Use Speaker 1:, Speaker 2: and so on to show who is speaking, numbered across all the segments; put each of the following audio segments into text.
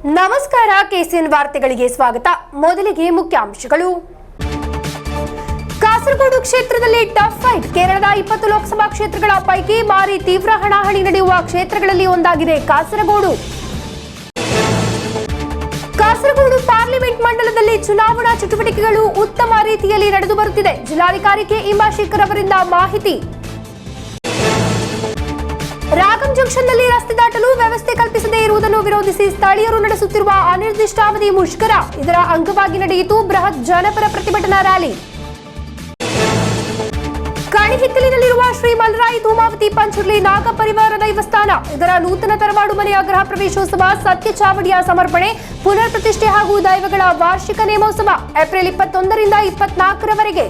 Speaker 1: ನಮಸ್ಕಾರ, ಕೆಸಿಎನ್ ವಾರ್ತೆಗಳಿಗೆ ಸ್ವಾಗತ. ಮೊದಲಿಗೆ ಮುಖ್ಯಾಂಶಗಳು. ಕಾಸರಗೋಡು ಕ್ಷೇತ್ರದಲ್ಲಿ ಟಫ್ ಫೈಟ್. ಕೇರಳದ 20 ಲೋಕಸಭಾ ಕ್ಷೇತ್ರಗಳ ಪೈಕಿ ಭಾರಿ ತೀವ್ರ ಹಣಾಹಣಿ ನಡೆಯುವ ಕ್ಷೇತ್ರಗಳಲ್ಲಿ ಒಂದಾಗಿದೆ ಕಾಸರಗೋಡು. ಕಾಸರಗೋಡು ಪಾರ್ಲಿಮೆಂಟ್ ಮಂಡಲದಲ್ಲಿ ಚುನಾವಣಾ ಚಟುವಟಿಕೆಗಳು ಉತ್ತಮ ರೀತಿಯಲ್ಲಿ ನಡೆದು ಬರುತ್ತಿದೆ. ಜಿಲ್ಲಾಧಿಕಾರಿ ಕೆ ಇಂಬಾಶೇಖರ್ ಅವರಿಂದ ಮಾಹಿತಿ. ರಾಗಂ ಜಂಕ್ಷನ್ನಲ್ಲಿ ರಸ್ತೆ ದಾಟಲು ವ್ಯವಸ್ಥೆ ಕಲ್ಪಿಸದೇ ಇರುವುದನ್ನು ವಿರೋಧಿಸಿ ಸ್ಥಳೀಯರು ನಡೆಸುತ್ತಿರುವ ಅನಿರ್ದಿಷ್ಟಾವಧಿ ಮುಷ್ಕರ. ಇದರ ಅಂಗವಾಗಿ ನಡೆಯಿತು ಬೃಹತ್ ಜನಪರ ಪ್ರತಿಭಟನಾ ರ್ಯಾಲಿ. ಕಣಿಹಿತ್ತಲಿನಲ್ಲಿರುವ ಶ್ರೀ ಮಲ್ರಾಯಿ ಧೂಮಾವತಿ ಪಂಚುರ್ಲಿ ನಾಗ ಪರಿವಾರ ದೈವಸ್ಥಾನ. ಇದರ ನೂತನ ತರವಾಡು ಮನೆಯ ಗೃಹ ಪ್ರವೇಶೋತ್ಸವ, ಸತ್ಯ ಚಾವಡಿಯ ಸಮರ್ಪಣೆ, ಪುನರ್ ಪ್ರತಿಷ್ಠೆ ಹಾಗೂ ದೈವಗಳ ವಾರ್ಷಿಕ ನೇಮೋತ್ಸವ ಏಪ್ರಿಲ್ 21ರಿಂದ 24ರವರೆಗೆ.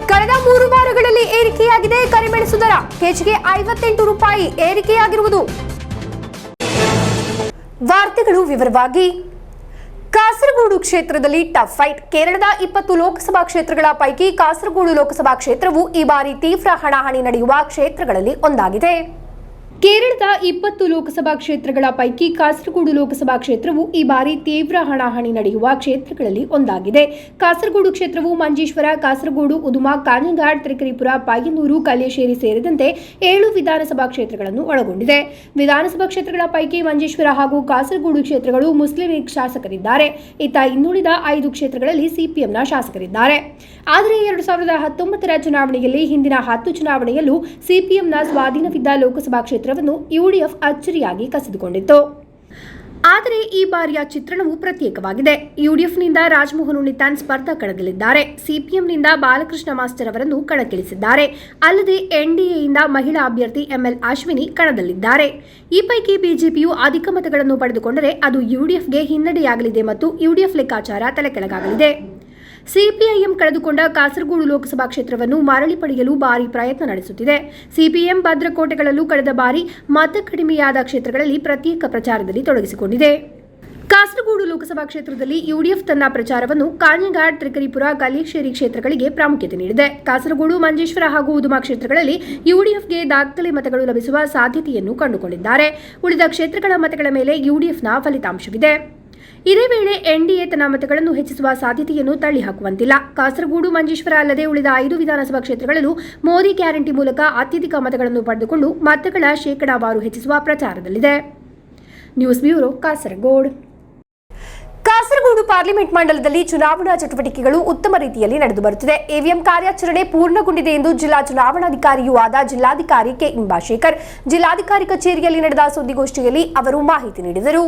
Speaker 1: ಕಳೆದ 3 ವಾರಗಳಲ್ಲಿ ಏರಿಕೆಯಾಗಿದೆ ಕರಿಮೆಣಸು ದರ. ಕೆಜಿಗೆ 58 ರೂಪಾಯಿ ಏರಿಕೆಯಾಗಿರುವುದು. ವಾರ್ತೆಗಳು ವಿವರವಾಗಿ. ಕಾಸರಗೋಡು ಕ್ಷೇತ್ರದಲ್ಲಿ ಟಫ್ ಫೈಟ್. ಕೇರಳದ 20 ಲೋಕಸಭಾ ಕ್ಷೇತ್ರಗಳ ಪೈಕಿ ಕಾಸರಗೋಡು ಲೋಕಸಭಾ ಕ್ಷೇತ್ರವು ಈ ಬಾರಿ ತೀವ್ರ ಹಣಾಹಣಿ ನಡೆಯುವ ಕ್ಷೇತ್ರಗಳಲ್ಲಿ ಒಂದಾಗಿದೆ. ಕೇರಳದ 20 ಲೋಕಸಭಾ ಕ್ಷೇತ್ರಗಳ ಪೈಕಿ ಕಾಸರಗೋಡು ಲೋಕಸಭಾ ಕ್ಷೇತ್ರವು ಈ ಬಾರಿ ತೀವ್ರ ಹಣಾಹಣಿ ನಡೆಯುವ ಕ್ಷೇತ್ರಗಳಲ್ಲಿ ಒಂದಾಗಿದೆ. ಕಾಸರಗೋಡು ಕ್ಷೇತ್ರವು ಮಂಜೇಶ್ವರ, ಕಾಸರಗೋಡು, ಉದುಮ, ಕಾಂಜಂಗಾಡ್, ತ್ರಿಕರಿಪುರ, ಪಾಯನೂರು, ಕಲ್ಯಶೇರಿ ಸೇರಿದಂತೆ 7 ವಿಧಾನಸಭಾ ಕ್ಷೇತ್ರಗಳನ್ನು ಒಳಗೊಂಡಿದೆ. ವಿಧಾನಸಭಾ ಕ್ಷೇತ್ರಗಳ ಪೈಕಿ ಮಂಜೇಶ್ವರ ಹಾಗೂ ಕಾಸರಗೋಡು ಕ್ಷೇತ್ರಗಳು ಮುಸ್ಲಿಂ ಲೀಗ್ ಶಾಸಕರಿದ್ದಾರೆ. ಇತ್ತ ಇನ್ನುಳಿದ 5 ಕ್ಷೇತ್ರಗಳಲ್ಲಿ ಸಿಪಿಎಂನ ಶಾಸಕರಿದ್ದಾರೆ. ಆದರೆ 2019ರ ಚುನಾವಣೆಯಲ್ಲಿ ಹಿಂದಿನ 10 ಚುನಾವಣೆಯಲ್ಲೂ ಸಿಪಿಎಂನ ಸ್ವಾಧೀನವಿದ್ದ ಲೋಕಸಭಾ ಕ್ಷೇತ್ರವನ್ನು ಯುಡಿಎಫ್ ಅಚ್ಚರಿಯಾಗಿ ಕಸಿದುಕೊಂಡಿತ್ತು. ಆದರೆ ಈ ಬಾರಿಯ ಚಿತ್ರಣವು ಪ್ರತ್ಯೇಕವಾಗಿದೆ. ಯುಡಿಎಫ್ನಿಂದ ರಾಜಮೋಹನ್ ಉಣ್ಣಿತಾನ್ ಸ್ಪರ್ಧಾ ಕಣದಲ್ಲಿದ್ದಾರೆ. ಸಿಪಿಎಂನಿಂದ ಬಾಲಕೃಷ್ಣ ಮಾಸ್ಟರ್ ಅವರನ್ನು ಕಣಕ್ಕಿಳಿಸಿದ್ದಾರೆ. ಅಲ್ಲದೆ ಎನ್ಡಿಎಯಿಂದ ಮಹಿಳಾ ಅಭ್ಯರ್ಥಿ ಎಂಎಲ್ ಅಶ್ವಿನಿ ಕಣದಲ್ಲಿದ್ದಾರೆ. ಈ ಪೈಕಿ ಬಿಜೆಪಿಯು ಅಧಿಕ ಮತಗಳನ್ನು ಪಡೆದುಕೊಂಡರೆ ಅದು ಯುಡಿಎಫ್ಗೆ ಹಿನ್ನಡೆಯಾಗಲಿದೆ ಮತ್ತು ಯುಡಿಎಫ್ ಲೆಕ್ಕಾಚಾರ ತಲೆಕೆಳಗಾಗಲಿದೆ. ಸಿಪಿಐಎಂ ಕಳೆದುಕೊಂಡ ಕಾಸರಗೋಡು ಲೋಕಸಭಾ ಕ್ಷೇತ್ರವನ್ನು ಮರಳಿ ಪಡೆಯಲು ಭಾರಿ ಪ್ರಯತ್ನ ನಡೆಸುತ್ತಿದೆ. ಸಿಪಿಎಂ ಭದ್ರಕೋಟೆಗಳಲ್ಲೂ ಕಳೆದ ಬಾರಿ ಮತ ಕಡಿಮೆಯಾದ ಕ್ಷೇತ್ರಗಳಲ್ಲಿ ಪ್ರತ್ಯೇಕ ಪ್ರಚಾರದಲ್ಲಿ ತೊಡಗಿಸಿಕೊಂಡಿದೆ. ಕಾಸರಗೋಡು ಲೋಕಸಭಾ ಕ್ಷೇತ್ರದಲ್ಲಿ ಯುಡಿಎಫ್ ತನ್ನ ಪ್ರಚಾರವನ್ನು ಕಾಂಜಂಗಾಡ್, ತ್ರಿಕರಿಪುರ, ಕಲ್ಯಶೇರಿ ಕ್ಷೇತ್ರಗಳಿಗೆ ಪ್ರಾಮುಖ್ಯತೆ ನೀಡಿದೆ. ಕಾಸರಗೋಡು, ಮಂಜೇಶ್ವರ ಹಾಗೂ ಉದುಮ ಕ್ಷೇತ್ರಗಳಲ್ಲಿ ಯುಡಿಎಫ್ಗೆ ದಾಖಲೆ ಮತಗಳು ಲಭಿಸುವ ಸಾಧ್ಯತೆಯನ್ನು ಕಂಡುಕೊಂಡಿದ್ದಾರೆ. ಉಳಿದ ಕ್ಷೇತ್ರಗಳ ಮತಗಳ ಮೇಲೆ ಯುಡಿಎಫ್ನ ಫಲಿತಾಂಶವಿದೆ. ಇದೇ ವೇಳೆ ಎನ್ಡಿಎ ತನ್ನ ಮತಗಳನ್ನು ಹೆಚ್ಚಿಸುವ ಸಾಧ್ಯತೆಯನ್ನು ತಳ್ಳಿಹಾಕುವಂತಿಲ್ಲ. ಕಾಸರಗೋಡು, ಮಂಜೇಶ್ವರ ಅಲ್ಲದೆ ಉಳಿದ 5 ವಿಧಾನಸಭಾ ಕ್ಷೇತ್ರಗಳಲ್ಲೂ ಮೋದಿ ಗ್ಯಾರಂಟಿ ಮೂಲಕ ಅತ್ಯಧಿಕ ಮತಗಳನ್ನು ಪಡೆದುಕೊಂಡು ಮತಗಳ ಶೇಕಡಾವಾರು ಹೆಚ್ಚಿಸುವ ಪ್ರಚಾರದಲ್ಲಿದೆ. News bureau, Kasaragod. Kasaragod parliament ಮಂಡಲದಲ್ಲಿ ಚುನಾವಣಾ ಚಟುವಟಿಕೆಗಳು ಉತ್ತಮ ರೀತಿಯಲ್ಲಿ ನಡೆದು ಬರುತ್ತಿದೆ. ಇವಿಎಂ ಕಾರ್ಯಾಚರಣೆ ಪೂರ್ಣಗೊಂಡಿದೆ ಎಂದು ಜಿಲ್ಲಾ ಚುನಾವಣಾಧಿಕಾರಿಯೂ ಆದ ಜಿಲ್ಲಾಧಿಕಾರಿ ಕೆ ಇಂಬಾಶೇಖರ್ ಜಿಲ್ಲಾಧಿಕಾರಿ ಕಚೇರಿಯಲ್ಲಿ ನಡೆದ ಸುದ್ದಿಗೋಷ್ಠಿಯಲ್ಲಿ ಅವರು ಮಾಹಿತಿ ನೀಡಿದರು.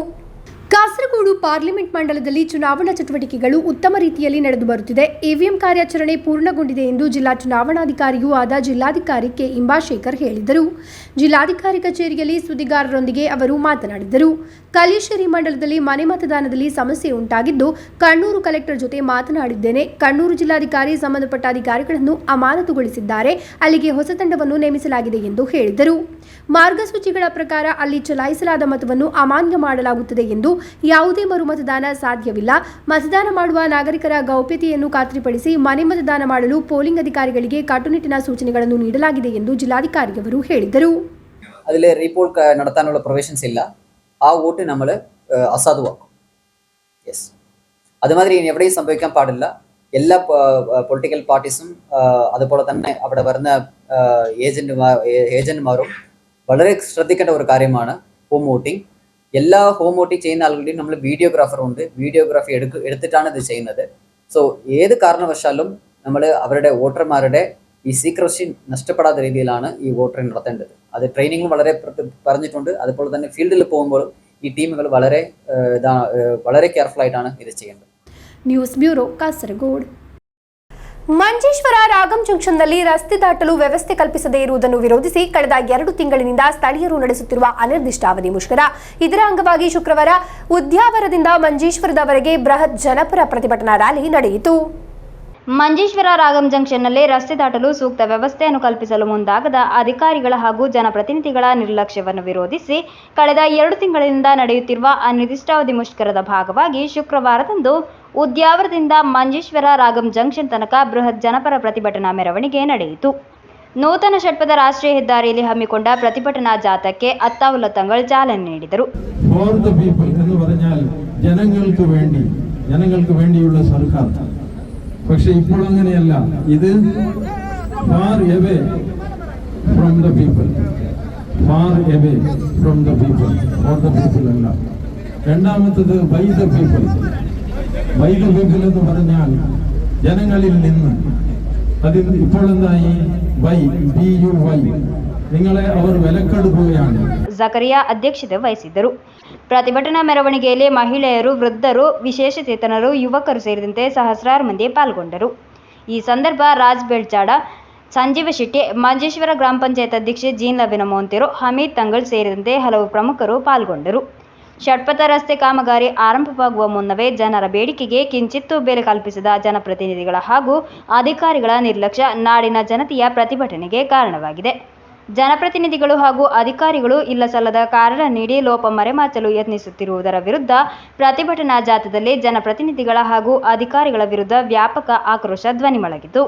Speaker 1: ಕಾಸರಗೋಡು ಪಾರ್ಲಿಮೆಂಟ್ ಮಂಡಲದಲ್ಲಿ ಚುನಾವಣಾ ಚಟುವಟಿಕೆಗಳು ಉತ್ತಮ ರೀತಿಯಲ್ಲಿ ನಡೆದು ಬರುತ್ತಿದೆ. ಇವಿಎಂ ಕಾರ್ಯಾಚರಣೆ ಪೂರ್ಣಗೊಂಡಿದೆ ಎಂದು ಜಿಲ್ಲಾ ಚುನಾವಣಾಧಿಕಾರಿಯೂ ಆದ ಜಿಲ್ಲಾಧಿಕಾರಿ ಕೆ ಇಂಬಾಶೇಖರ್ ಹೇಳಿದರು. ಜಿಲ್ಲಾಧಿಕಾರಿ ಕಚೇರಿಯಲ್ಲಿ ಸುದ್ದಿಗಾರರೊಂದಿಗೆ ಅವರು ಮಾತನಾಡಿದರು. ಕಲ್ಯಶೇರಿ ಮಂಡಲದಲ್ಲಿ ಮನೆ ಮತದಾನದಲ್ಲಿ ಸಮಸ್ಯೆ ಉಂಟಾಗಿದ್ದು ಕಣ್ಣೂರು ಕಲೆಕ್ಟರ್ ಜೊತೆ ಮಾತನಾಡಿದ್ದೇನೆ. ಕಣ್ಣೂರು ಜಿಲ್ಲಾಧಿಕಾರಿ ಸಂಬಂಧಪಟ್ಟ ಅಧಿಕಾರಿಗಳನ್ನು ಅಮಾನತುಗೊಳಿಸಿದ್ದಾರೆ. ಅಲ್ಲಿಗೆ ಹೊಸ ತಂಡವನ್ನು ನೇಮಿಸಲಾಗಿದೆ ಎಂದು ಹೇಳಿದರು. ಮಾರ್ಗಸೂಚಿಗಳ ಪ್ರಕಾರ ಅಲ್ಲಿ ಚಲಾಯಿಸಲಾದ ಮತವನ್ನು ಅಮಾನ್ಯ ಮಾಡಲಾಗುತ್ತದೆ ಎಂದು ಯಾವುದೇ ಮರು ಮತದಾನ ಸಾಧ್ಯವಿಲ್ಲ. ಮತದಾನ ಮಾಡುವ ನಾಗರಿಕರ ಗೌಪ್ಯತೆಯನ್ನು ಖಾತ್ರಿಪಡಿಸಿ ಮನೆ ಮತದಾನ ಮಾಡಲು ಪೋಲಿಂಗ್ ಅಧಿಕಾರಿಗಳಿಗೆ കട്ടുനിಟ್ಟಿನ സൂചನೆಗಳನ್ನು നീಡಲಾಗಿದೆ ಎಂದು ಜಿಲ್ಲಾಧಿಕಾರಿಯವರು ಹೇಳಿದರು.
Speaker 2: അതിൽ റീപോൾ നടത്താനുള്ള പ്രൊവിഷൻസ് ഇല്ല. ആ വോട്ട് നമ്മൾ അസാധുവാക്കും. യെസ്, അതുമാതിരി ഇനി എവിടെയും സംഭവിക്കാൻ പാടില്ല. എല്ലാ പൊളിറ്റിക്കൽ പാർട്ടീസും അതുപോലെ തന്നെ അവിടെ വരുന്ന ഏജന്റുമാരും വളരെ ശ്രദ്ധിക്കേണ്ട ഒരു കാര്യമാണ് ഹോം വോട്ടിംഗ്. എല്ലാ ഹോം വോട്ടിംഗ് ചെയ്യുന്ന ആളുകളുടെയും നമ്മൾ വീഡിയോഗ്രാഫർ ഉണ്ട്. വീഡിയോഗ്രാഫി എടുത്തിട്ടാണ് ഇത് ചെയ്യുന്നത്. സോ ഏത് കാരണവശാലും നമ്മൾ അവരുടെ വോട്ടർമാരുടെ ഈ സീക്രസി നഷ്ടപ്പെടാത്ത രീതിയിലാണ് ഈ വോട്ടിംഗ് നടത്തേണ്ടത്. അത് ട്രെയിനിങ്ങിൽ വളരെ പറഞ്ഞിട്ടുണ്ട്. അതുപോലെ തന്നെ ഫീൽഡിൽ പോകുമ്പോഴും ഈ ടീമുകൾ വളരെ കെയർഫുൾ ആയിട്ടാണ് ഇത് ചെയ്യേണ്ടത്.
Speaker 1: News bureau, Kasaragod. ಮಂಜೇಶ್ವರ ರಾಗಂ ಜಂಕ್ಷನ್ನಲ್ಲಿ ರಸ್ತೆ ದಾಟಲು ವ್ಯವಸ್ಥೆ ಕಲ್ಪಿಸದೇ ಇರುವುದನ್ನು ವಿರೋಧಿಸಿ ಕಳೆದ 2 ತಿಂಗಳಿನಿಂದ ಸ್ಥಳೀಯರು ನಡೆಸುತ್ತಿರುವ ಅನಿರ್ದಿಷ್ಟಾವಧಿ ಮುಷ್ಕರ. ಇದರ ಅಂಗವಾಗಿ ಶುಕ್ರವಾರ ಉದ್ಯಾವರದಿಂದ ಮಂಜೇಶ್ವರದವರೆಗೆ ಬೃಹತ್ ಜನಪರ ಪ್ರತಿಭಟನಾ ರ್ಯಾಲಿ ನಡೆಯಿತು.
Speaker 3: ಮಂಜೇಶ್ವರ ರಾಗಂ ಜಂಕ್ಷನ್ನಲ್ಲಿ ರಸ್ತೆ ದಾಟಲು ಸೂಕ್ತ ವ್ಯವಸ್ಥೆಯನ್ನು ಕಲ್ಪಿಸಲು ಮುಂದಾಗದ ಅಧಿಕಾರಿಗಳ ಹಾಗೂ ಜನಪ್ರತಿನಿಧಿಗಳ ನಿರ್ಲಕ್ಷ್ಯವನ್ನು ವಿರೋಧಿಸಿ ಕಳೆದ 2 ತಿಂಗಳಿನಿಂದ ನಡೆಯುತ್ತಿರುವ ಅನಿರ್ದಿಷ್ಟಾವಧಿ ಮುಷ್ಕರದ ಭಾಗವಾಗಿ ಶುಕ್ರವಾರದಂದು ಉದ್ಯಾವರದಿಂದ ಮಂಜೇಶ್ವರ ರಾಗಂ ಜಂಕ್ಷನ್ ತನಕ ಬೃಹತ್ ಜನಪರ ಪ್ರತಿಭಟನಾ ಮೆರವಣಿಗೆ ನಡೆಯಿತು. ನೂತನ ಷಟ್ಪಥ ರಾಷ್ಟ್ರೀಯ ಹೆದ್ದಾರಿಯಲ್ಲಿ ಹಮ್ಮಿಕೊಂಡ ಪ್ರತಿಭಟನಾ ಜಾಥಾಕ್ಕೆ ಅತ್ತಾವುಲ್ಲಾ ತಂಗಳ್ ಚಾಲನೆ ನೀಡಿದರು.
Speaker 4: ഫോർ ദ പീപ്പിൾ എന്ന് പറഞ്ഞാൽ ജനങ്ങൾക്ക് വേണ്ടിയുള്ള സർക്കാർ. പക്ഷെ ഇപ്പോൾ അങ്ങനെയല്ല. ഇത് far away from the people, far away from the people, for the people അല്ല. രണ്ടാമത്തത് by the people. By the people എന്ന് പറഞ്ഞാൽ ജനങ്ങളിൽ നിന്ന്. അതിൽ ഇപ്പോൾ എന്തായി? Buy, BUY. നിങ്ങളെ അവർ വിലക്കെടുക്കുകയാണ്.
Speaker 3: ಜಕರಿಯಾ ಅಧ್ಯಕ್ಷತೆ ವಹಿಸಿದ್ದರು. ಪ್ರತಿಭಟನಾ ಮೆರವಣಿಗೆಯಲ್ಲಿ ಮಹಿಳೆಯರು, ವೃದ್ಧರು, ವಿಶೇಷಚೇತನರು, ಯುವಕರು ಸೇರಿದಂತೆ ಸಹಸ್ರಾರು ಮಂದಿ ಪಾಲ್ಗೊಂಡರು. ಈ ಸಂದರ್ಭ ರಾಜ್ ಬೆಳ್ಚಾಡ, ಸಂಜೀವ ಶೆಟ್ಟಿ, ಮಂಜೇಶ್ವರ ಗ್ರಾಮ ಪಂಚಾಯತ್ ಅಧ್ಯಕ್ಷೆ ಜೀನ್ಲವಿನ ಮೋಂತಿರು, ಹಮೀದ್ ತಂಗಳ್ ಸೇರಿದಂತೆ ಹಲವು ಪ್ರಮುಖರು ಪಾಲ್ಗೊಂಡರು. ಷಟ್ಪಥ ರಸ್ತೆ ಕಾಮಗಾರಿ ಆರಂಭವಾಗುವ ಮುನ್ನವೇ ಜನರ ಬೇಡಿಕೆಗೆ ಕಿಂಚಿತ್ತೂ ಬೆಲೆ ಕಲ್ಪಿಸದ ಜನಪ್ರತಿನಿಧಿಗಳ ಹಾಗೂ ಅಧಿಕಾರಿಗಳ ನಿರ್ಲಕ್ಷ್ಯ ನಾಡಿನ ಜನತೆಯ ಪ್ರತಿಭಟನೆಗೆ ಕಾರಣವಾಗಿದೆ. ಜನಪ್ರತಿನಿಧಿಗಳು ಹಾಗೂ ಅಧಿಕಾರಿಗಳು ಇಲ್ಲಸಲ್ಲದ ಕಾರಣ ನೀಡಿ ಲೋಪ ಮರೆಮಾಚಲು ಯತ್ನಿಸುತ್ತಿರುವುದರ ವಿರುದ್ಧ ಪ್ರತಿಭಟನಾ ಜಾಥಾದಲ್ಲಿ ಜನಪ್ರತಿನಿಧಿಗಳ ಹಾಗೂ ಅಧಿಕಾರಿಗಳ ವಿರುದ್ಧ ವ್ಯಾಪಕ ಆಕ್ರೋಶ ಧ್ವನಿಮೊಳಗಿತು.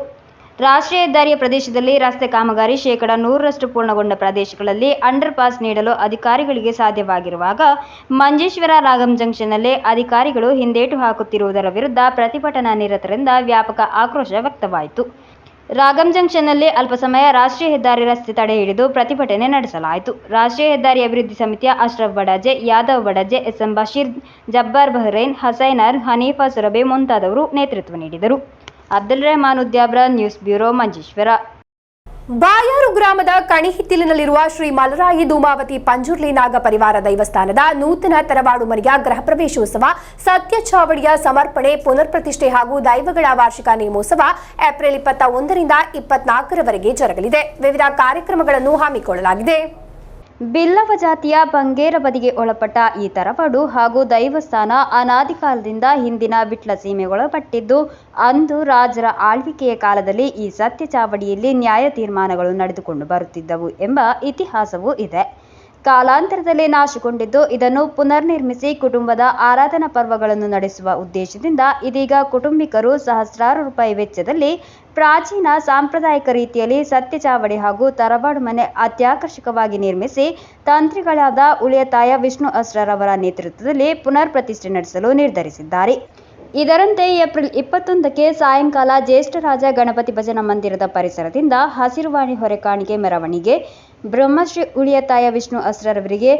Speaker 3: ರಾಷ್ಟ್ರೀಯ ಹೆದ್ದಾರಿಯ ಪ್ರದೇಶದಲ್ಲಿ ರಸ್ತೆ ಕಾಮಗಾರಿ 100% ಪೂರ್ಣಗೊಂಡ ಪ್ರದೇಶಗಳಲ್ಲಿ ಅಂಡರ್ ಪಾಸ್ ನೀಡಲು ಅಧಿಕಾರಿಗಳಿಗೆ ಸಾಧ್ಯವಾಗಿರುವಾಗ ಮಂಜೇಶ್ವರ ರಾಗಂ ಜಂಕ್ಷನ್ನಲ್ಲಿ ಅಧಿಕಾರಿಗಳು ಹಿಂದೇಟು ಹಾಕುತ್ತಿರುವುದರ ವಿರುದ್ಧ ಪ್ರತಿಭಟನಾ ನಿರತರಿಂದ ವ್ಯಾಪಕ ಆಕ್ರೋಶ ವ್ಯಕ್ತವಾಯಿತು. ರಾಗಂ ಜಂಕ್ಷನ್ನಲ್ಲಿ ಅಲ್ಪ ಸಮಯ ರಾಷ್ಟ್ರೀಯ ಹೆದ್ದಾರಿ ರಸ್ತೆ ತಡೆ ಹಿಡಿದು ಪ್ರತಿಭಟನೆ ನಡೆಸಲಾಯಿತು. ರಾಷ್ಟ್ರೀಯ ಹೆದ್ದಾರಿ ಅಭಿವೃದ್ಧಿ ಸಮಿತಿಯ ಅಶ್ರಫ್ ಬಡಾಜೆ, ಯಾದವ್ ಬಡಾಜೆ, SM ಬಶೀರ್, ಜಬ್ಬಾರ್ ಬಹ್ರೈನ್, ಹಸೈನರ್, ಹನೀಫಾ ಸುರಬೆ ಮುಂತಾದವರು ನೇತೃತ್ವ ನೀಡಿದರು. Abdul Rehman Udyabra, news bureau, Manjeshwar.
Speaker 1: ಬಾಯಾರು ಗ್ರಾಮದ ಕಣಿಹಿತ್ತಿಲಿನಲ್ಲಿರುವ ಶ್ರೀ ಮಲರಾಯಿ ಧೂಮಾವತಿ ಪಂಜುರ್ಲಿ ನಾಗ ಪರಿವಾರ ದೈವಸ್ಥಾನದ ನೂತನ ತರವಾಡು ಮನೆಯ ಗೃಹ ಪ್ರವೇಶೋತ್ಸವ, ಸತ್ಯ ಚಾವಡಿಯ ಸಮರ್ಪಣೆ, ಪುನರ್ ಪ್ರತಿಷ್ಠೆ ಹಾಗೂ ದೈವಗಳ ವಾರ್ಷಿಕ ನೇಮೋತ್ಸವ ಏಪ್ರಿಲ್ 21ರಿಂದ 24ರವರೆಗೆ ಜರುಗಲಿದೆ. ವಿವಿಧ ಕಾರ್ಯಕ್ರಮಗಳನ್ನು ಹಮ್ಮಿಕೊಳ್ಳಲಾಗಿದೆ.
Speaker 3: ಬಿಲ್ಲವ ಜಾತಿಯ ಬಂಗೇರ ಬದಿಗೆ ಒಳಪಟ್ಟ ಈ ತರವಾಡು ಹಾಗೂ ದೈವಸ್ಥಾನ ಅನಾದಿ ಕಾಲದಿಂದ ಹಿಂದಿನ ವಿಟ್ಲ ಸೀಮೆಗೊಳಪಟ್ಟಿದ್ದು, ಅಂದು ರಾಜರ ಆಳ್ವಿಕೆಯ ಕಾಲದಲ್ಲಿ ಈ ಸತ್ಯ ಚಾವಡಿಯಲ್ಲಿ ನ್ಯಾಯ ತೀರ್ಮಾನಗಳು ನಡೆದುಕೊಂಡು ಬರುತ್ತಿದ್ದವು ಎಂಬ ಇತಿಹಾಸವೂ ಇದೆ. ಕಾಲಾಂತರದಲ್ಲಿ ನಾಶಗೊಂಡಿದ್ದು, ಇದನ್ನು ಪುನರ್ನಿರ್ಮಿಸಿ ಕುಟುಂಬದ ಆರಾಧನಾ ಪರ್ವಗಳನ್ನು ನಡೆಸುವ ಉದ್ದೇಶದಿಂದ ಇದೀಗ ಕುಟುಂಬಿಕರು ಸಹಸ್ರಾರು ರೂಪಾಯಿ ವೆಚ್ಚದಲ್ಲಿ ಪ್ರಾಚೀನ ಸಾಂಪ್ರದಾಯಿಕ ರೀತಿಯಲ್ಲಿ ಸತ್ಯ ಚಾವಡಿ ಹಾಗೂ ತರವಾಡು ಮನೆ ಅತ್ಯಾಕರ್ಷಕವಾಗಿ ನಿರ್ಮಿಸಿ ತಂತ್ರಿಗಳಾದ ಉಳಿಯತಾಯ ವಿಷ್ಣು ಅಸ್ರರವರ ನೇತೃತ್ವದಲ್ಲಿ ಪುನರ್ ಪ್ರತಿಷ್ಠೆ ನಡೆಸಲು ನಿರ್ಧರಿಸಿದ್ದಾರೆ. ಇದರಂತೆ ಏಪ್ರಿಲ್ 21ಕ್ಕೆ ಸಾಯಂಕಾಲ ಜ್ಯೇಷ್ಠರಾಜ ಗಣಪತಿ ಭಜನಾ ಮಂದಿರದ ಪರಿಸರದಿಂದ ಹಸಿರುವಾಣಿ ಹೊರೆಕಾಣಿಕೆ ಮೆರವಣಿಗೆ, ಬ್ರಹ್ಮಶ್ರೀ ಉಳಿಯತಾಯ ವಿಷ್ಣು ಅಸ್ರರವರಿಗೆ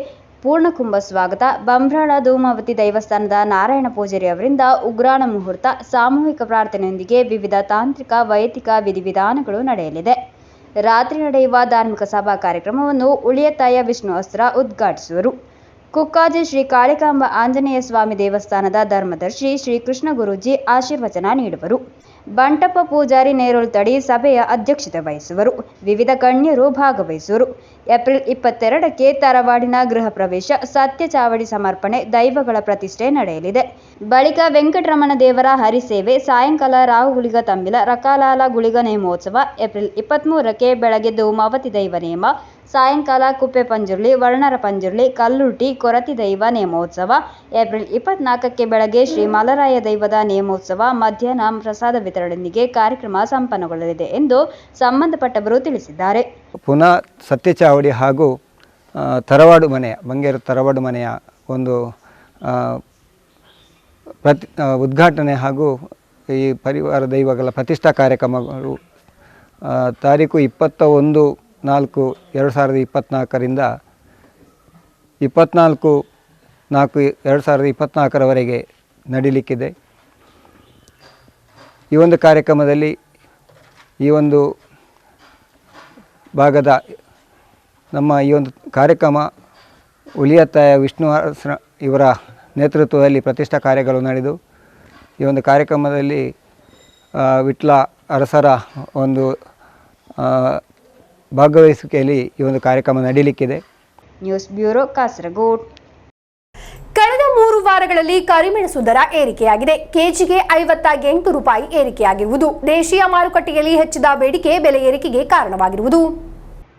Speaker 3: ಪೂರ್ಣಕುಂಭ ಸ್ವಾಗತ, ಬಂಬ್ರಾಳ ಧೂಮಾವತಿ ದೇವಸ್ಥಾನದ ನಾರಾಯಣ ಪೂಜಾರಿ ಅವರಿಂದ ಉಗ್ರಾಣ ಮುಹೂರ್ತ, ಸಾಮೂಹಿಕ ಪ್ರಾರ್ಥನೆಯೊಂದಿಗೆ ವಿವಿಧ ತಾಂತ್ರಿಕ ವೈಯಕ್ತಿಕ ವಿಧಿವಿಧಾನಗಳು ನಡೆಯಲಿದೆ. ರಾತ್ರಿ ನಡೆಯುವ ಧಾರ್ಮಿಕ ಸಭಾ ಕಾರ್ಯಕ್ರಮವನ್ನು ಉಳಿಯತಾಯ ವಿಷ್ಣು ಅಸ್ರ ಉದ್ಘಾಟಿಸುವರು. ಕುಕ್ಕಾಜಿ ಶ್ರೀ ಕಾಳಿಕಾಂಬ ಆಂಜನೇಯ ಸ್ವಾಮಿ ದೇವಸ್ಥಾನದ ಧರ್ಮದರ್ಶಿ ಶ್ರೀ ಕೃಷ್ಣ ಗುರೂಜಿ ಆಶೀರ್ವಚನ ನೀಡುವರು. ಬಂಟಪ್ಪ ಪೂಜಾರಿ ನೇರೊಳ್ತಡಿ ಸಭೆಯ ಅಧ್ಯಕ್ಷತೆ ವಹಿಸುವರು. ವಿವಿಧ ಗಣ್ಯರು ಭಾಗವಹಿಸುವರು. ಏಪ್ರಿಲ್ 22ಕ್ಕೆ ತರವಾಡಿನ ಗೃಹ ಪ್ರವೇಶ, ಸತ್ಯ ಚಾವಡಿ ಸಮರ್ಪಣೆ, ದೈವಗಳ ಪ್ರತಿಷ್ಠೆ ನಡೆಯಲಿದೆ. ಬಳಿಕ ವೆಂಕಟರಮಣ ದೇವರ ಹರಿಸೇವೆ, ಸಾಯಂಕಾಲ ರಾಹು ಗುಳಿಗ ತಂಬಿಲ, ರಕಾಲಾಲ ಗುಳಿಗ ನೇಮೋತ್ಸವ. ಏಪ್ರಿಲ್ 23ಕ್ಕೆ ಬೆಳಗ್ಗೆ ಧೂಮಾವತಿ ದೈವ ನೇಮ, ಸಾಯಂಕಾಲ ಕುಪ್ಪೆ ಪಂಜುರ್ಲಿ, ವರ್ಣರ ಪಂಜುರ್ಲಿ, ಕಲ್ಲುರ್ಟಿ, ಕೊರತಿ ದೈವ ನೇಮೋತ್ಸವ. ಏಪ್ರಿಲ್ 24ಕ್ಕೆ ಬೆಳಗ್ಗೆ ಶ್ರೀ ಮಲರಾಯ ದೈವದ ನೇಮೋತ್ಸವ, ಮಧ್ಯಾಹ್ನ ಪ್ರಸಾದ ವಿತರಣೆಯೊಂದಿಗೆ ಕಾರ್ಯಕ್ರಮ ಸಂಪನ್ನಗೊಳ್ಳಲಿದೆ ಎಂದು ಸಂಬಂಧಪಟ್ಟವರು ತಿಳಿಸಿದ್ದಾರೆ.
Speaker 5: ಪುನಃ ಸತ್ಯ ಚಾವಡಿ ಹಾಗೂ ತರವಾಡು ಮನೆಯ ಬಂಗೇರ ತರವಾಡು ಮನೆಯ ಒಂದು ಉದ್ಘಾಟನೆ ಹಾಗೂ ಈ ಪರಿವಾರ ದೈವಗಳ ಪ್ರತಿಷ್ಠಾ ಕಾರ್ಯಕ್ರಮಗಳು ತಾರೀಕು 21/4/2024ರಿಂದ 24/4/2024ರವರೆಗೆ ನಡೀಲಿಕ್ಕಿದೆ. ಈ ಒಂದು ಕಾರ್ಯಕ್ರಮದಲ್ಲಿ ಈ ಒಂದು ಭಾಗದ ನಮ್ಮ ಈ ಒಂದು ಕಾರ್ಯಕ್ರಮ ಉಳಿಯತಾಯ ವಿಷ್ಣು ಇವರ ನೇತೃತ್ವದಲ್ಲಿ ಪ್ರತಿಷ್ಠಾ ಕಾರ್ಯಗಳು ನಡೆದು ಈ ಒಂದು ಕಾರ್ಯಕ್ರಮದಲ್ಲಿ ವಿಟ್ಲ ಅರಸರ ಒಂದು ಭಾಗವಹಿಸುವಿಕೆಯಲ್ಲಿ ಈ ಒಂದು ಕಾರ್ಯಕ್ರಮ ನಡೀಲಿಕ್ಕಿದೆ.
Speaker 3: News bureau, Kasaragod.
Speaker 1: ಕಳೆದ 3 ವಾರಗಳಲ್ಲಿ ಕರಿಮೆಣಸು ದರ ಏರಿಕೆಯಾಗಿದೆ. ಕೆಜಿಗೆ 58 ರೂಪಾಯಿ ಏರಿಕೆಯಾಗಿರುವುದು ದೇಶೀಯ ಮಾರುಕಟ್ಟೆಯಲ್ಲಿ ಹೆಚ್ಚಿದ ಬೇಡಿಕೆ ಬೆಲೆ ಏರಿಕೆಗೆ ಕಾರಣವಾಗಿರುವುದು.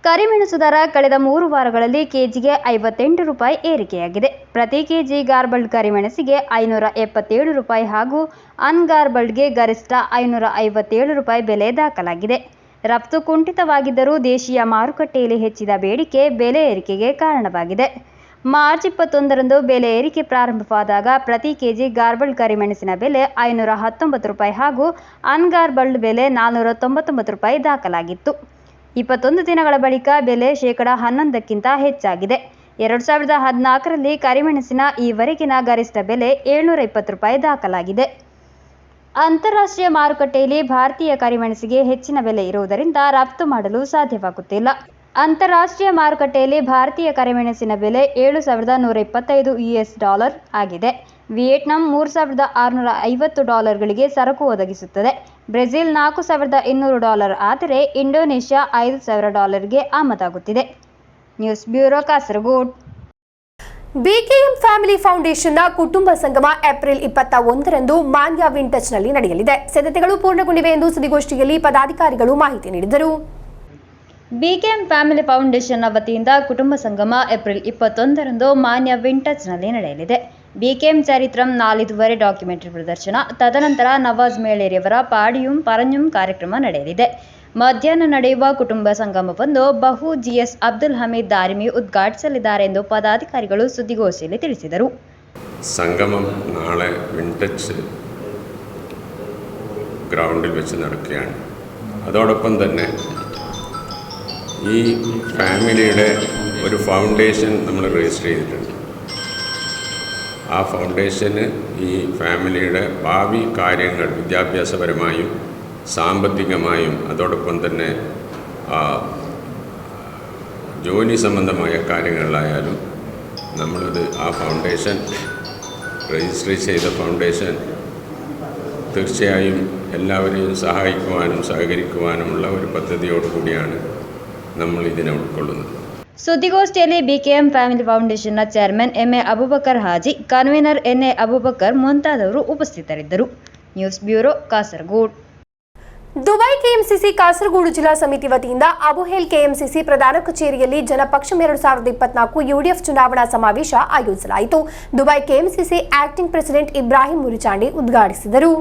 Speaker 3: ಕರಿಮೆಣಸು ದರ ಕಳೆದ 3 ವಾರಗಳಲ್ಲಿ ಕೆಜಿಗೆ 58 ರೂಪಾಯಿ ಏರಿಕೆಯಾಗಿದೆ. ಪ್ರತಿ ಕೆಜಿ ಗಾರ್ಬಲ್ಡ್ ಕರಿಮೆಣಸಿಗೆ 577 ರೂಪಾಯಿ ಹಾಗೂ ಅನ್ಗಾರ್ಬಲ್ಡ್ಗೆ ಗರಿಷ್ಠ 557 ರೂಪಾಯಿ ಬೆಲೆ ದಾಖಲಾಗಿದೆ. ರಫ್ತು ಕುಂಠಿತವಾಗಿದ್ದರೂ ದೇಶೀಯ ಮಾರುಕಟ್ಟೆಯಲ್ಲಿ ಹೆಚ್ಚಿದ ಬೇಡಿಕೆ ಬೆಲೆ ಏರಿಕೆಗೆ ಕಾರಣವಾಗಿದೆ. ಮಾರ್ಚ್ 21ರಂದು ಬೆಲೆ ಏರಿಕೆ ಪ್ರಾರಂಭವಾದಾಗ ಪ್ರತಿ ಕೆಜಿ ಗಾರ್ಬಲ್ಡ್ ಕರಿಮೆಣಸಿನ ಬೆಲೆ ₹519 ಹಾಗೂ ಅನ್ಗಾರ್ಬಲ್ಡ್ ಬೆಲೆ ₹499 ದಾಖಲಾಗಿತ್ತು. 21 ದಿನಗಳ ಬಳಿಕ ಬೆಲೆ ಶೇಕಡಾ 11ಕ್ಕಿಂತ ಹೆಚ್ಚಾಗಿದೆ. 2014ರಲ್ಲಿ ಕರಿಮೆಣಸಿನ ಈವರೆಗಿನ ಗರಿಷ್ಠ ಬೆಲೆ ₹720 ದಾಖಲಾಗಿದೆ. ಅಂತಾರಾಷ್ಟ್ರೀಯ ಮಾರುಕಟ್ಟೆಯಲ್ಲಿ ಭಾರತೀಯ ಕರಿಮೆಣಸಿಗೆ ಹೆಚ್ಚಿನ ಬೆಲೆ ಇರುವುದರಿಂದ ರಫ್ತು ಮಾಡಲು ಸಾಧ್ಯವಾಗುತ್ತಿಲ್ಲ. ಅಂತಾರಾಷ್ಟ್ರೀಯ ಮಾರುಕಟ್ಟೆಯಲ್ಲಿ ಭಾರತೀಯ ಕರಿಮೆಣಸಿನ ಬೆಲೆ $7,125 ಆಗಿದೆ. ವಿಯೆಟ್ನಾಂ $3,650ಗಳಿಗೆ ಸರಕು ಒದಗಿಸುತ್ತದೆ. ಬ್ರೆಜಿಲ್ $4,200 ಆದರೆ ಇಂಡೋನೇಷ್ಯಾ $5,000ಗೆ ಆಮದಾಗುತ್ತಿದೆ. News bureau, Kasaragod.
Speaker 1: BKM family ಫೌಂಡೇಶನ್ನ ಕುಟುಂಬ ಸಂಗಮ ಏಪ್ರಿಲ್ 21ರಂದು ಮಾನ್ಯ ವಿಂಟೇಜ್ನಲ್ಲಿ ನಡೆಯಲಿದೆ. ಸಿದ್ಧತೆಗಳು ಪೂರ್ಣಗೊಂಡಿವೆ ಎಂದು ಸುದ್ದಿಗೋಷ್ಠಿಯಲ್ಲಿ ಪದಾಧಿಕಾರಿಗಳು ಮಾಹಿತಿ ನೀಡಿದರು.
Speaker 3: ಬಿಕೆಎಂ ಫ್ಯಾಮಿಲಿ ಫೌಂಡೇಶನ್ನ ವತಿಯಿಂದ ಕುಟುಂಬ ಸಂಗಮ ಏಪ್ರಿಲ್ 21ರಂದು ಮಾನ್ಯ ವಿಂಟೇಜ್ನಲ್ಲಿ ನಡೆಯಲಿದೆ. ಬಿಕೆಎಂ ಚರಿತ್ರಂ ನಾಳಿದುವರೆ ಡಾಕ್ಯುಮೆಂಟರಿ ಪ್ರದರ್ಶನ, ತದನಂತರ ನವಾಜ್ ಮೇಳೇರಿಯವರ ಪಾಡಿಯುಂ ಪರಂಜುಂ ಕಾರ್ಯಕ್ರಮ ನಡೆಯಲಿದೆ. ಮಧ್ಯಾಹ್ನ ನಡೆಯುವ ಕುಟುಂಬ ಸಂಗಮವನ್ನು ಬಹು ಜಿಎಸ್ ಅಬ್ದುಲ್ ಹಮೀದ್ ದಾರಿಮಿ ಉದ್ಘಾಟಿಸಲಿದ್ದಾರೆ ಎಂದು ಪದಾಧಿಕಾರಿಗಳು ಸುದ್ದಿಗೋಷ್ಠಿಯಲ್ಲಿ ತಿಳಿಸಿದರು.
Speaker 6: സംഗമം നാളെ വിൻടച്ച് ഗ്രൗണ്ടിൽ വെച്ച് നടക്കുകയാണ്. അതോടൊപ്പം തന്നെ ഈ ഫാമിലിയുടെ ഒരു ഫൗണ്ടേഷൻ നമ്മൾ രജിസ്റ്റർ ചെയ്തിട്ടുണ്ട്. ആ ഫൗണ്ടേഷന് ഈ ഫാമിലിയുടെ ഭാവി കാര്യങ്ങൾ വിദ്യാഭ്യാസപരമായും സാമ്പത്തികമായും അതോടൊപ്പം തന്നെ ജോലി സംബന്ധമായ കാര്യങ്ങളിലായാലും നമ്മളത് ആ ഫൗണ്ടേഷൻ രജിസ്റ്റർ ചെയ്ത ഫൗണ്ടേഷൻ തീർച്ചയായും എല്ലാവരെയും സഹായിക്കുവാനും സഹകരിക്കുവാനുമുള്ള ഒരു പദ്ധതിയോടുകൂടിയാണ് നമ്മൾ ഇതിനെ ഉൾക്കൊള്ളുന്നത്.
Speaker 3: ಸುದ್ದಿಗೋಷ್ಠಿಯಲ್ಲಿ ಬಿಕೆಎಂ ಫ್ಯಾಮಿಲಿ ಫೌಂಡೇಶನ್ನ chairman MA Abubakar Haji, convener NA Abubakar ಮುಂತಾದವರು ಉಪಸ್ಥಿತರಿದ್ದರು. News bureau, Kasaragod.
Speaker 1: Dubai KMCC Kasaragod ಜಿಲ್ಲಾ ಸಮಿತಿ ವತಿಯಿಂದ ಅಬುಹೇಲ್ ಕೆಎಂಸಿಸಿ ಪ್ರಧಾನ ಕಚೇರಿಯಲ್ಲಿ ಜನಪಕ್ಷಂ 2024 ಯುಡಿಎಫ್ ಚುನಾವಣಾ ಸಮಾವೇಶ ಆಯೋಜಿಸಲಾಯಿತು. Dubai KMCC acting president Ibrahim Murichandi ಉದ್ಘಾಟಿಸಿದರು.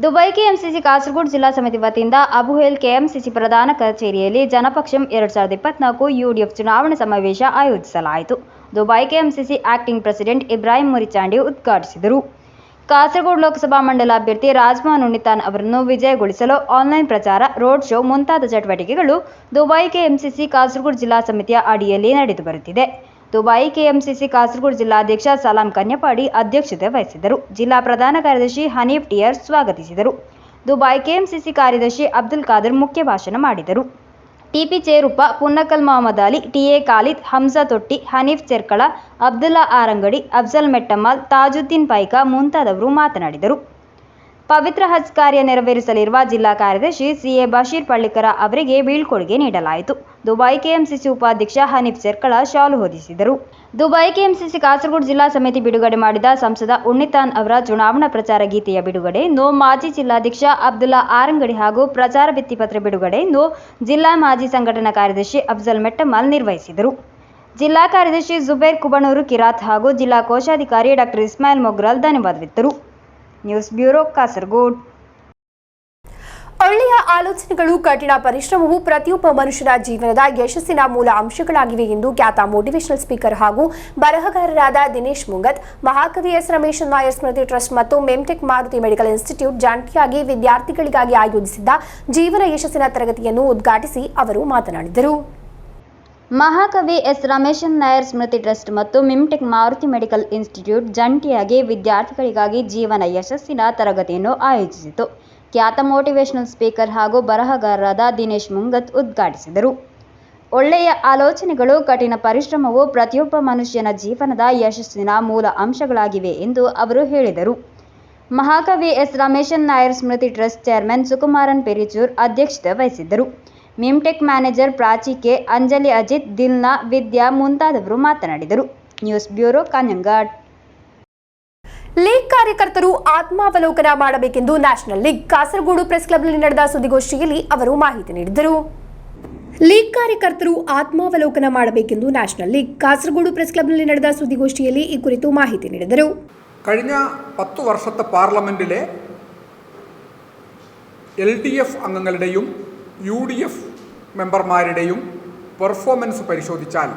Speaker 3: ದುಬೈ ಕೆಎಂಸಿಸಿ ಕಾಸರಗೋಡು ಜಿಲ್ಲಾ ಸಮಿತಿ ವತಿಯಿಂದ ಅಬುಹೇಲ್ ಕೆಎಂಸಿಸಿ ಪ್ರಧಾನ ಕಚೇರಿಯಲ್ಲಿ ಜನಪಕ್ಷಂ 2024 ಯುಡಿಎಫ್ ಚುನಾವಣಾ ಸಮಾವೇಶ ಆಯೋಜಿಸಲಾಯಿತು. Dubai KMCC acting president Ibrahim Murichandi ಉದ್ಘಾಟಿಸಿದರು. ಕಾಸರಗೋಡು ಲೋಕಸಭಾ ಮಂಡಲ ಅಭ್ಯರ್ಥಿ ರಾಜ್ಮೋಹನ್ ಉನ್ನಿತಾನ್ ಅವರನ್ನು ವಿಜಯಗೊಳಿಸಲು ಆನ್ಲೈನ್ ಪ್ರಚಾರ, ರೋಡ್ ಶೋ ಮುಂತಾದ ಚಟುವಟಿಕೆಗಳು ದುಬೈ ಕೆಎಂಸಿಸಿ ಕಾಸರಗೋಡು ಜಿಲ್ಲಾ ಸಮಿತಿಯ ಅಡಿಯಲ್ಲಿ ನಡೆದು ಬರುತ್ತಿದೆ. ದುಬೈ ಕೆಎಂಸಿಸಿ ಕಾಸರಗೋಡು ಜಿಲ್ಲಾಧ್ಯಕ್ಷ ಸಲಾಂ ಕನ್ಯಪಾಡಿ ಅಧ್ಯಕ್ಷತೆ ವಹಿಸಿದರು. ಜಿಲ್ಲಾ ಪ್ರಧಾನ ಕಾರ್ಯದರ್ಶಿ ಹನೀಫ್ ಟಿಆರ್ ಸ್ವಾಗತಿಸಿದರು. ದುಬೈ ಕೆಎಂಸಿಸಿ ಕಾರ್ಯದರ್ಶಿ ಅಬ್ದುಲ್ ಖಾದರ್ ಮುಖ್ಯ ಭಾಷಣ ಮಾಡಿದರು. ಟಿಪಿ ಚೇರುಪ್ಪ, ಪುನ್ನಕಲ್ ಮೊಹಮ್ಮದ್ ಅಲಿ, ಟಿಎ ಖಾಲಿದ್, ಹಂಸಾ ತೊಟ್ಟಿ, ಹನೀಫ್ ಚೆರ್ಕಳ, ಅಬ್ದುಲ್ಲಾ ಆರಂಗಡಿ, ಅಫ್ಜಲ್ ಮೆಟ್ಟಮಾಲ್, ತಾಜುದ್ದೀನ್ ಪೈಕಾ ಮುಂತಾದವರು ಮಾತನಾಡಿದರು. ಪವಿತ್ರ ಹಜ್ ಕಾರ್ಯ ನೆರವೇರಿಸಲಿರುವ ಜಿಲ್ಲಾ ಕಾರ್ಯದರ್ಶಿ ಸಿಎ ಬಶೀರ್ ಪಳ್ಳಿಕರ ಅವರಿಗೆ ಬೀಳ್ಕೊಡುಗೆ ನೀಡಲಾಯಿತು. ದುಬೈ ಕೆಎಂಸಿಸಿ ಉಪಾಧ್ಯಕ್ಷ ಹನೀಫ್ ಚೆರ್ಕಳ ಶಾಲು ಹೊದಿಸಿದರು. ದುಬೈ ಕೆಎಂಸಿಸಿ ಕಾಸರಗೋಡು ಜಿಲ್ಲಾ ಸಮಿತಿ ಬಿಡುಗಡೆ ಮಾಡಿದ ಸಂಸದ ಉನ್ನಿತಾನ್ ಅವರ ಚುನಾವಣಾ ಪ್ರಚಾರ ಗೀತೆಯ ಬಿಡುಗಡೆಯನ್ನು ಮಾಜಿ ಜಿಲ್ಲಾಧ್ಯಕ್ಷ ಅಬ್ದುಲ್ಲಾ ಆರಂಗಡಿ ಹಾಗೂ ಪ್ರಚಾರ ಭಿತ್ತಿಪತ್ರ ಬಿಡುಗಡೆಯನ್ನು ಜಿಲ್ಲಾ ಮಾಜಿ ಸಂಘಟನಾ ಕಾರ್ಯದರ್ಶಿ ಅಫ್ಜಲ್ ಮೆಟ್ಟಮಾಲ್ ನಿರ್ವಹಿಸಿದರು. ಜಿಲ್ಲಾ ಕಾರ್ಯದರ್ಶಿ ಜುಬೇರ್ ಕುಬಣೂರು ಕಿರಾತ್ ಹಾಗೂ ಜಿಲ್ಲಾ ಕೋಶಾಧಿಕಾರಿ ಡಾಕ್ಟರ್ ಇಸ್ಮಾಯಿಲ್ ಮೊಗ್ರಾಲ್ ಧನ್ಯವಾದವಿತ್ತರು. News bureau, Kasaragod.
Speaker 1: ಒಳ್ಳೆಯ ಆಲೋಚನೆಗಳು, ಕಠಿಣ ಪರಿಶ್ರಮವು ಪ್ರತಿಯೊಬ್ಬ ಮನುಷ್ಯನ ಜೀವನದ ಯಶಸ್ಸಿನ ಮೂಲ ಅಂಶಗಳಾಗಿವೆ ಎಂದು ಖ್ಯಾತ ಮೋಟಿವೇಶನಲ್ ಸ್ಪೀಕರ್ ಹಾಗೂ ಬರಹಗಾರರಾದ ದಿನೇಶ್ ಮುಂಗತ್, ಮಹಾಕವಿ ಎಸ್ ರಮೇಶನ್ ನಾಯರ್ ಸ್ಮೃತಿ ಟ್ರಸ್ಟ್ ಮತ್ತು ಮೆಮ್ಟೆಕ್ ಮಾರುತಿ ಮೆಡಿಕಲ್ ಇನ್ಸ್ಟಿಟ್ಯೂಟ್ ಜಂಟಿಯಾಗಿ ವಿದ್ಯಾರ್ಥಿಗಳಿಗಾಗಿ ಆಯೋಜಿಸಿದ್ದ ಜೀವನ ಯಶಸ್ಸಿನ ತರಗತಿಯನ್ನು ಉದ್ಘಾಟಿಸಿ ಅವರು ಮಾತನಾಡಿದರು.
Speaker 3: ಮಹಾಕವಿ ಎಸ್ ರಮೇಶನ್ ನಾಯರ್ ಸ್ಮೃತಿ ಟ್ರಸ್ಟ್ ಮತ್ತು ಮಿಮ್ಟೆಕ್ ಮಾರುತಿ ಮೆಡಿಕಲ್ ಇನ್ಸ್ಟಿಟ್ಯೂಟ್ ಜಂಟಿಯಾಗಿ ವಿದ್ಯಾರ್ಥಿಗಳಿಗಾಗಿ ಜೀವನ ಯಶಸ್ಸಿನ ತರಗತಿಯನ್ನು ಆಯೋಜಿಸಿತು. ಖ್ಯಾತ ಮೋಟಿವೇಶನಲ್ ಸ್ಪೀಕರ್ ಹಾಗೂ ಬರಹಗಾರರಾದ ದಿನೇಶ್ ಮುಂಗತ್ ಉದ್ಘಾಟಿಸಿದರು. ಒಳ್ಳೆಯ ಆಲೋಚನೆಗಳು, ಕಠಿಣ ಪರಿಶ್ರಮವು ಪ್ರತಿಯೊಬ್ಬ ಮನುಷ್ಯನ ಜೀವನದ ಯಶಸ್ಸಿನ ಮೂಲ ಅಂಶಗಳಾಗಿವೆ ಎಂದು ಅವರು ಹೇಳಿದರು. ಮಹಾಕವಿ ಎಸ್ ರಮೇಶನ್ ನಾಯರ್ ಸ್ಮೃತಿ ಟ್ರಸ್ಟ್ ಚೇರ್ಮನ್ ಸುಕುಮಾರನ್ ಪೆರಿಚೂರ್ ಅಧ್ಯಕ್ಷತೆ ವಹಿಸಿದ್ದರು. ಮಿಮ್ಟೆಕ್ ಮ್ಯಾನೇಜರ್ ಪ್ರಾಚಿ ಕೆ, ಅಂಜಲಿ ಅಜಿತ್, ದಿಲ್ನಾ, ವಿದ್ಯಾ ಮುಂತಾದವರು ಮಾತನಾಡಿದರು. News bureau, Kanhangad.
Speaker 1: ಲೀಗ್ ಕಾರ್ಯಕರ್ತರು ಆತ್ಮಾವಲೋಕನ ಮಾಡಬೇಕೆಂದು ನ್ಯಾಷನಲ್ ಲೀಗ್ ಕಾಸರಗೋಡು ಪ್ರೆಸ್ ಕ್ಲಬ್ನಲ್ಲಿ ನಡೆದ ಸುದ್ದಿಗೋಷ್ಠಿಯಲ್ಲಿ ಅವರು ಮಾಹಿತಿ ನೀಡಿದರು. ಲೀಗ್ ಕಾರ್ಯಕರ್ತರು ಆತ್ಮಾವಲೋಕನ ಮಾಡಬೇಕೆಂದು ನ್ಯಾಷನಲ್ ಲೀಗ್ കാസർഗോഡ് പ്രസ് ക്ലബ്ബിൽ നടന്ന സുദ്ദിഗോഷ്ഠിയിൽ ഈ കുറിച്ച് മാഹിതി നീಡಿದರು.
Speaker 7: കഴിഞ്ഞ 10 വർഷത്തെ പാർലമെന്റിലെ LDF അംഗങ്ങളുടെയും UDF മെമ്പർമാരുടെയും പെർഫോമൻസ് പരിശോധിച്ചാൽ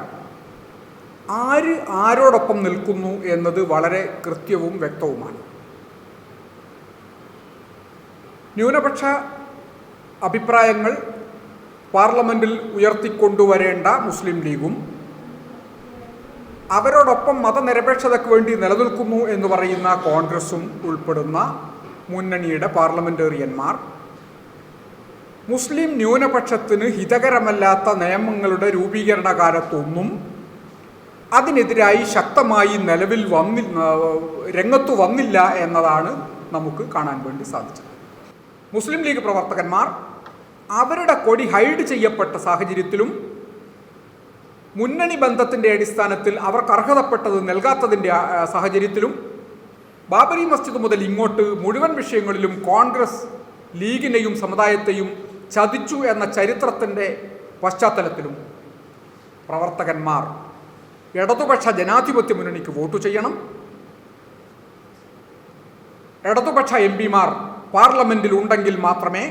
Speaker 7: ആര് ആരോടൊപ്പം നിൽക്കുന്നു എന്നത് വളരെ കൃത്യവും വ്യക്തവുമാണ്. ന്യൂനപക്ഷ അഭിപ്രായങ്ങൾ പാർലമെൻറ്റിൽ ഉയർത്തിക്കൊണ്ടുവരേണ്ട മുസ്ലിം ലീഗും അവരോടൊപ്പം മതനിരപേക്ഷതയ്ക്ക് വേണ്ടി നിലനിൽക്കുന്നു എന്ന് പറയുന്ന കോൺഗ്രസും ഉൾപ്പെടുന്ന മുന്നണിയുടെ പാർലമെൻറ്റേറിയന്മാർ മുസ്ലിം ന്യൂനപക്ഷത്തിന് ഹിതകരമല്ലാത്ത നിയമങ്ങളുടെ രൂപീകരണ കാലത്തൊന്നും അതിനെതിരായി ശക്തമായി രംഗത്തു വന്നില്ല എന്നതാണ് നമുക്ക് കാണാൻ വേണ്ടി സാധിച്ചത്. മുസ്ലിം ലീഗ് പ്രവർത്തകന്മാർ അവരുടെ കൊടി ഹൈഡ് ചെയ്യപ്പെട്ട സാഹചര്യത്തിലും മുന്നണി ബന്ധത്തിൻ്റെ അടിസ്ഥാനത്തിൽ അവർക്ക് അർഹതപ്പെട്ടത് നൽകാത്തതിൻ്റെ സാഹചര്യത്തിലും ബാബരി മസ്ജിദ് മുതൽ ഇങ്ങോട്ട് മുഴുവൻ വിഷയങ്ങളിലും കോൺഗ്രസ് ലീഗിനെയും സമുദായത്തെയും ചതിച്ചു എന്ന ചരിത്രത്തിൻ്റെ പശ്ചാത്തലത്തിലും പ്രവർത്തകന്മാർ ഇടതുപക്ഷ ജനാധിപത്യ മുന്നണിക്ക് വോട്ട് ചെയ്യണം. ഇടതുപക്ഷ MP-മാർ പാർലമെൻറ്റിൽ ഉണ്ടെങ്കിൽ മാത്രമേ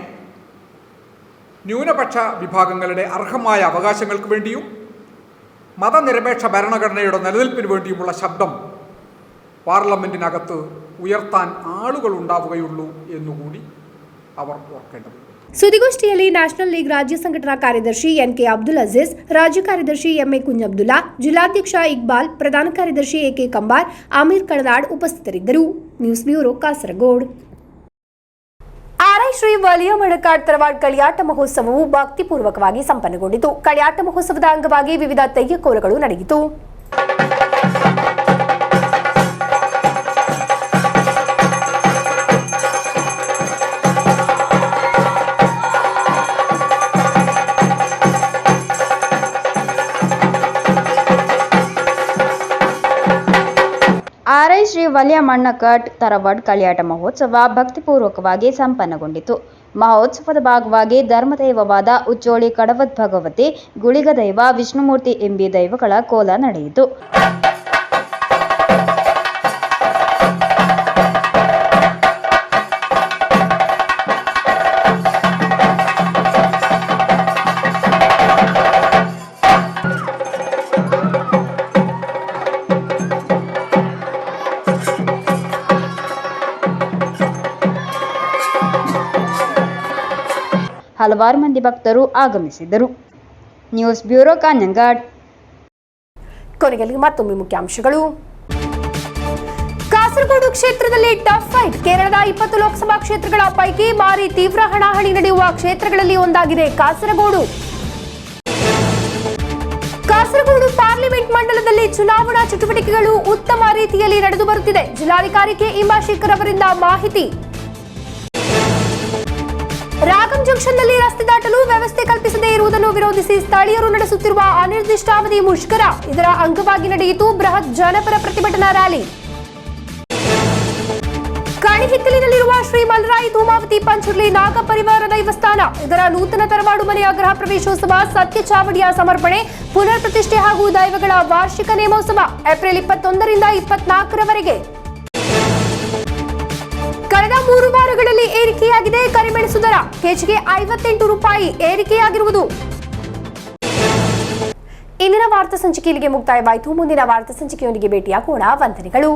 Speaker 7: ന്യൂനപക്ഷ വിഭാഗങ്ങളുടെ അർഹമായ അവകാശങ്ങൾക്ക് വേണ്ടിയും മതനിരപേക്ഷ ഭരണഘടനയുടെ നിലനിൽപ്പിന് വേണ്ടിയുമുള്ള ശബ്ദം പാർലമെൻറ്റിനകത്ത് ഉയർത്താൻ ആളുകൾ ഉണ്ടാവുകയുള്ളൂ എന്നുകൂടി അവർ ഓർക്കേണ്ടതുണ്ട്.
Speaker 1: ಸುದ್ದಿಗೋಷ್ಠಿಯಲ್ಲಿ ನ್ಯಾಷನಲ್ ಲೀಗ್ ರಾಜ್ಯ ಸಂಘಟನಾ ಕಾರ್ಯದರ್ಶಿ NK ಅಬ್ದುಲ್ ಅಜೀಜ್, ರಾಜ್ಯ ಕಾರ್ಯದರ್ಶಿ MA ಕುಂಜಬ್ದುಲ್ಲಾ, ಜಿಲ್ಲಾಧ್ಯಕ್ಷ ಇಕ್ಬಾಲ್, ಪ್ರಧಾನ ಕಾರ್ಯದರ್ಶಿ AK ಕಂಬಾರ್, ಅಮೀರ್ ಕಳನಾಡ್ ಉಪಸ್ಥಿತರಿದ್ದರು. News bureau, Kasaragod. ಆರ್ಐ ಶ್ರೀ ವಲಿಯ ಮಣಕಾಡ್ ತರವಾಡ್ ಕಳಿಯಾಟ ಮಹೋತ್ಸವವು ಭಕ್ತಿಪೂರ್ವಕವಾಗಿ ಸಂಪನ್ನಗೊಂಡಿತು. ಕಳಿಯಾಟ ಮಹೋತ್ಸವದ ಅಂಗವಾಗಿ ವಿವಿಧ ತೆಯ್ಯಕೋಲಗಳು ನಡೆಯಿತು.
Speaker 3: ಆರ್ಐ ಶ್ರೀ ವಲಿಯ ಮಣ್ಣಕಟ್ ತರವಡ್ ಕಳಿಯಾಟ ಮಹೋತ್ಸವ ಭಕ್ತಿಪೂರ್ವಕವಾಗಿ ಸಂಪನ್ನಗೊಂಡಿತು. ಮಹೋತ್ಸವದ ಭಾಗವಾಗಿ ಧರ್ಮದೈವವಾದ ಉಚ್ಚೋಳಿ ಕಡವದ್ ಭಗವತಿ, ಗುಳಿಗ ದೈವ, ವಿಷ್ಣುಮೂರ್ತಿ ಎಂಬಿ ದೈವಗಳ ಕೋಲ ನಡೆಯಿತು. ಹಲವಾರು ಮಂದಿ ಭಕ್ತರು ಆಗಮಿಸಿದ್ದರು. News bureau, Kanhangad.
Speaker 1: ಕೊನೆಯಲ್ಲಿ ಮತ್ತೊಮ್ಮೆ ಮುಖ್ಯಾಂಶಗಳು. ಕಾಸರಗೋಡು ಕ್ಷೇತ್ರದಲ್ಲಿ ಟಫ್ ಫೈಟ್. ಕೇರಳದ 20 ಲೋಕಸಭಾ ಕ್ಷೇತ್ರಗಳ ಪೈಕಿ ಭಾರಿ ತೀವ್ರ ಹಣಾಹಣಿ ನಡೆಯುವ ಕ್ಷೇತ್ರಗಳಲ್ಲಿ ಒಂದಾಗಿದೆ ಕಾಸರಗೋಡು. ಕಾಸರಗೋಡು ಪಾರ್ಲಿಮೆಂಟ್ ಮಂಡಲದಲ್ಲಿ ಚುನಾವಣಾ ಚಟುವಟಿಕೆಗಳು ಉತ್ತಮ ರೀತಿಯಲ್ಲಿ ನಡೆದು ಬರುತ್ತಿದೆ. ಜಿಲ್ಲಾಧಿಕಾರಿ ಕೆ ಇಂಬಾಶೇಖರ್ ಅವರಿಂದ ಮಾಹಿತಿ. ರಾಗಂ ಜಂಕ್ಷನ್ನಲ್ಲಿ ರಸ್ತೆ ದಾಟಲು ವ್ಯವಸ್ಥೆ ಕಲ್ಪಿಸದೇ ಇರುವುದನ್ನು ವಿರೋಧಿಸಿ ಸ್ಥಳೀಯರು ನಡೆಸುತ್ತಿರುವ ಅನಿರ್ದಿಷ್ಟಾವಧಿ ಮುಷ್ಕರ. ಇದರ ಅಂಗವಾಗಿ ನಡೆಯಿತು ಬೃಹತ್ ಜನಪರ ಪ್ರತಿಭಟನಾ ರ್ಯಾಲಿ. ಕಣಿಹಿತ್ತಲಿನಲ್ಲಿರುವ ಶ್ರೀ ಮಲ್ರಾಯಿ ಧೂಮಾವತಿ ಪಂಚರ್ಲಿ ನಾಗ ಪರಿವಾರ ದೈವಸ್ಥಾನ. ಇದರ ನೂತನ ತರವಾಡು ಮನೆಯ ಗೃಹ ಪ್ರವೇಶೋತ್ಸವ, ಸತ್ಯ ಚಾವಡಿಯ ಸಮರ್ಪಣೆ, ಪುನರ್ ಪ್ರತಿಷ್ಠೆ ಹಾಗೂ ದೈವಗಳ ವಾರ್ಷಿಕ ನೇಮೋತ್ಸವ ಏಪ್ರಿಲ್ 21ರಿಂದ 24ರವರೆಗೆ. ಕಳೆದ 3 ವಾರಗಳಲ್ಲಿ ಏರಿಕೆಯಾಗಿದೆ ಕರಿಮೆಣಸು ದರ. ಕೆಜಿಗೆ 58 ರೂಪಾಯಿ ಏರಿಕೆಯಾಗಿರುವುದು. ಇಂದಿನ ವಾರ್ತಾ ಸಂಚಿಕೆ ಇಲ್ಲಿಗೆ ಮುಕ್ತಾಯವಾಯಿತು. ಮುಂದಿನ ವಾರ್ತಾ ಸಂಚಿಕೆಯೊಂದಿಗೆ ಭೇಟಿಯಾಗೋಣ. ವಂದನೆಗಳು.